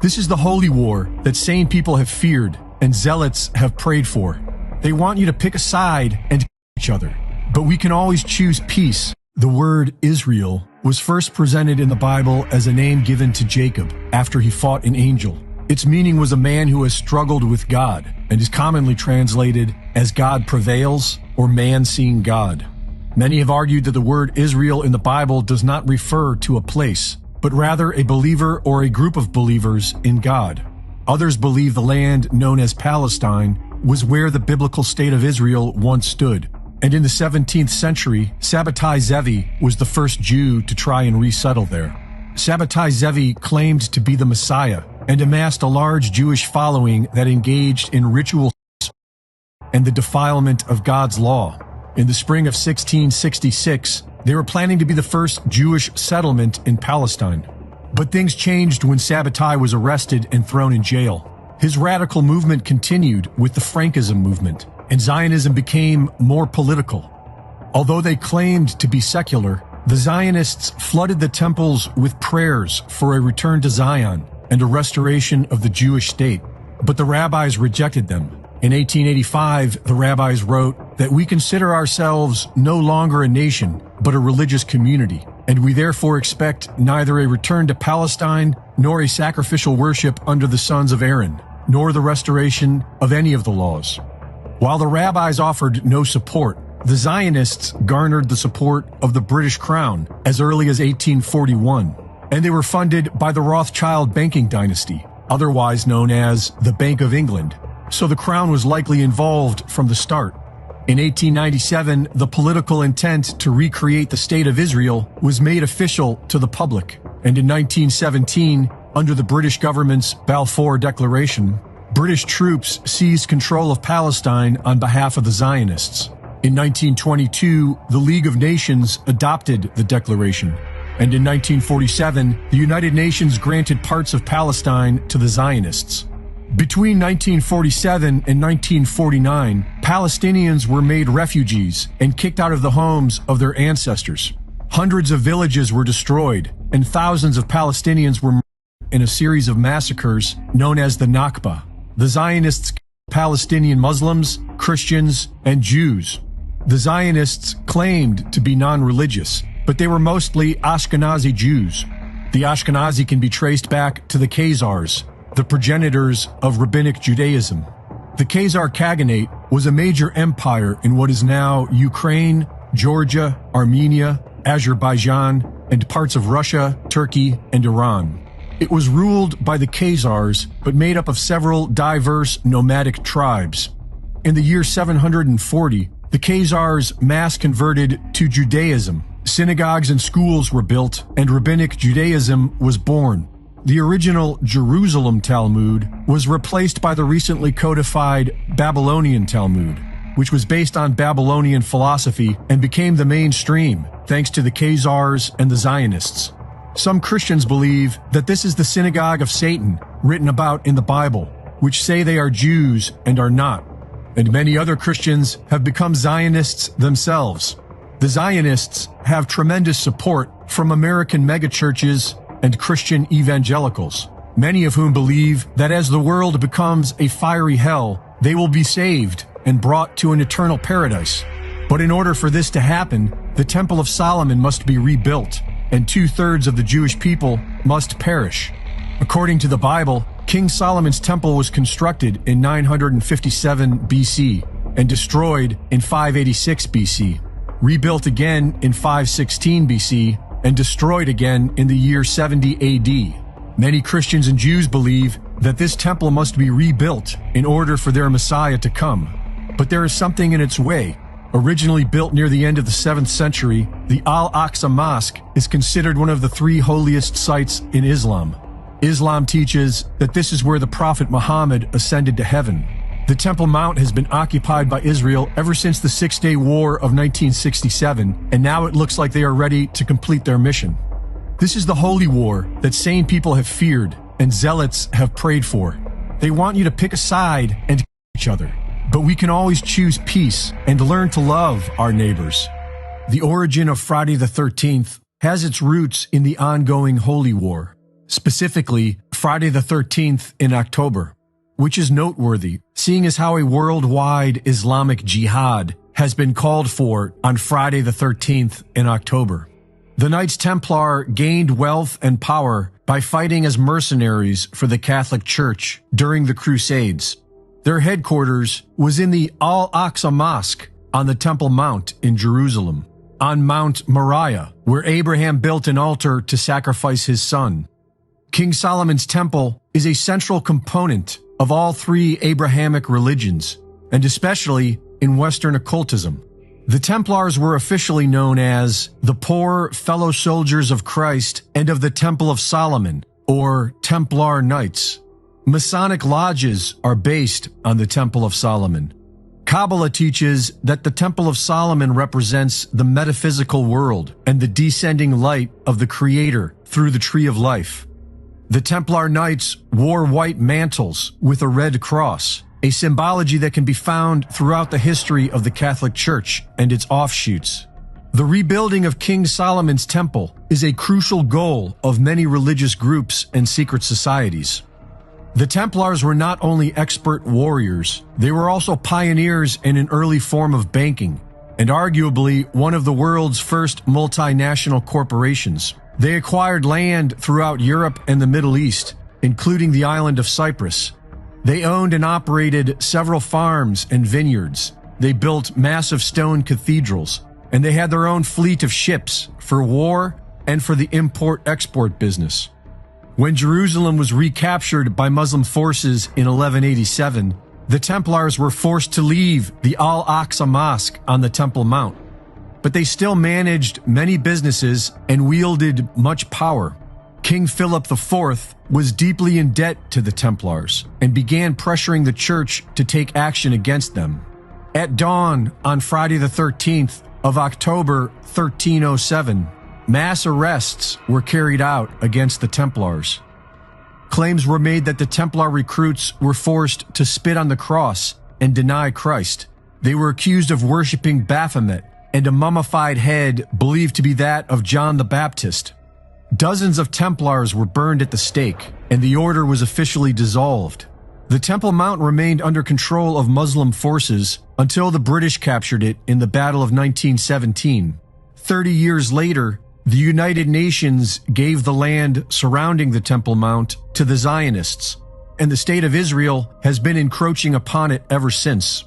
This is the holy war that sane people have feared and zealots have prayed for. They want you to pick a side and kill each other. But we can always choose peace. The word Israel was first presented in the Bible as a name given to Jacob after he fought an angel. Its meaning was a man who has struggled with God and is commonly translated as God prevails or man seeing God. Many have argued that the word Israel in the Bible does not refer to a place, but rather a believer or a group of believers in God. Others believe the land known as Palestine was where the biblical state of Israel once stood. And in the 17th century, Sabbatai Zevi was the first Jew to try and resettle there. Sabbatai Zevi claimed to be the Messiah and amassed a large Jewish following that engaged in ritual and the defilement of God's law. In the spring of 1666, they were planning to be the first Jewish settlement in Palestine. But things changed when Sabbatai was arrested and thrown in jail. His radical movement continued with the Frankism movement, and Zionism became more political. Although they claimed to be secular, the Zionists flooded the temples with prayers for a return to Zion and a restoration of the Jewish state. But the rabbis rejected them. In 1885, the rabbis wrote that we consider ourselves no longer a nation, but a religious community, and we therefore expect neither a return to Palestine nor a sacrificial worship under the sons of Aaron, nor the restoration of any of the laws. While the rabbis offered no support, the Zionists garnered the support of the British Crown as early as 1841, and they were funded by the Rothschild banking dynasty, otherwise known as the Bank of England, so the Crown was likely involved from the start. In 1897, the political intent to recreate the State of Israel was made official to the public, and in 1917, under the British government's Balfour Declaration, British troops seized control of Palestine on behalf of the Zionists. In 1922, the League of Nations adopted the declaration, and in 1947, the United Nations granted parts of Palestine to the Zionists. Between 1947 and 1949, Palestinians were made refugees and kicked out of the homes of their ancestors. Hundreds of villages were destroyed, and thousands of Palestinians were murdered in a series of massacres known as the Nakba. The Zionists killed Palestinian Muslims, Christians, and Jews. The Zionists claimed to be non-religious, but they were mostly Ashkenazi Jews. The Ashkenazi can be traced back to the Khazars, the progenitors of Rabbinic Judaism. The Khazar Khaganate was a major empire in what is now Ukraine, Georgia, Armenia, Azerbaijan, and parts of Russia, Turkey, and Iran. It was ruled by the Khazars, but made up of several diverse nomadic tribes. In the year 740, the Khazars mass converted to Judaism. Synagogues and schools were built, and Rabbinic Judaism was born. The original Jerusalem Talmud was replaced by the recently codified Babylonian Talmud, which was based on Babylonian philosophy and became the mainstream, thanks to the Khazars and the Zionists. Some Christians believe that this is the synagogue of Satan, written about in the Bible, which say they are Jews and are not. And many other Christians have become Zionists themselves. The Zionists have tremendous support from American megachurches and Christian evangelicals, many of whom believe that as the world becomes a fiery hell, they will be saved and brought to an eternal paradise. But in order for this to happen, the Temple of Solomon must be rebuilt, and 2/3 of the Jewish people must perish. According to the Bible, King Solomon's temple was constructed in 957 BC and destroyed in 586 BC, rebuilt again in 516 BC, and destroyed again in the year 70 AD. Many Christians and Jews believe that this temple must be rebuilt in order for their Messiah to come. But there is something in its way. Originally built near the end of the 7th century, the Al-Aqsa Mosque is considered one of the 3 holiest sites in Islam. Islam teaches that this is where the Prophet Muhammad ascended to heaven. The Temple Mount has been occupied by Israel ever since the Six-Day War of 1967, and now it looks like they are ready to complete their mission. This is the holy war that sane people have feared and zealots have prayed for. They want you to pick a side and kill each other. But we can always choose peace and learn to love our neighbors. The origin of Friday the 13th has its roots in the ongoing holy war. Specifically, Friday the 13th in October, which is noteworthy, seeing as how a worldwide Islamic jihad has been called for on Friday the 13th in October. The Knights Templar gained wealth and power by fighting as mercenaries for the Catholic Church during the Crusades. Their headquarters was in the Al-Aqsa Mosque on the Temple Mount in Jerusalem, on Mount Moriah, where Abraham built an altar to sacrifice his son. King Solomon's Temple is a central component of all three Abrahamic religions, and especially in Western occultism. The Templars were officially known as the Poor Fellow Soldiers of Christ and of the Temple of Solomon, or Templar Knights. Masonic lodges are based on the Temple of Solomon. Kabbalah teaches that the Temple of Solomon represents the metaphysical world and the descending light of the Creator through the Tree of Life. The Templar Knights wore white mantles with a red cross, a symbology that can be found throughout the history of the Catholic Church and its offshoots. The rebuilding of King Solomon's Temple is a crucial goal of many religious groups and secret societies. The Templars were not only expert warriors, they were also pioneers in an early form of banking, and arguably one of the world's first multinational corporations. They acquired land throughout Europe and the Middle East, including the island of Cyprus. They owned and operated several farms and vineyards. They built massive stone cathedrals, and they had their own fleet of ships for war and for the import-export business. When Jerusalem was recaptured by Muslim forces in 1187, the Templars were forced to leave the Al-Aqsa Mosque on the Temple Mount. But they still managed many businesses and wielded much power. King Philip IV was deeply in debt to the Templars and began pressuring the church to take action against them. At dawn on Friday the 13th of October 1307, mass arrests were carried out against the Templars. Claims were made that the Templar recruits were forced to spit on the cross and deny Christ. They were accused of worshiping Baphomet and a mummified head believed to be that of John the Baptist. Dozens of Templars were burned at the stake, and the order was officially dissolved. The Temple Mount remained under control of Muslim forces until the British captured it in the Battle of 1917. 30 years later, the United Nations gave the land surrounding the Temple Mount to the Zionists, and the State of Israel has been encroaching upon it ever since.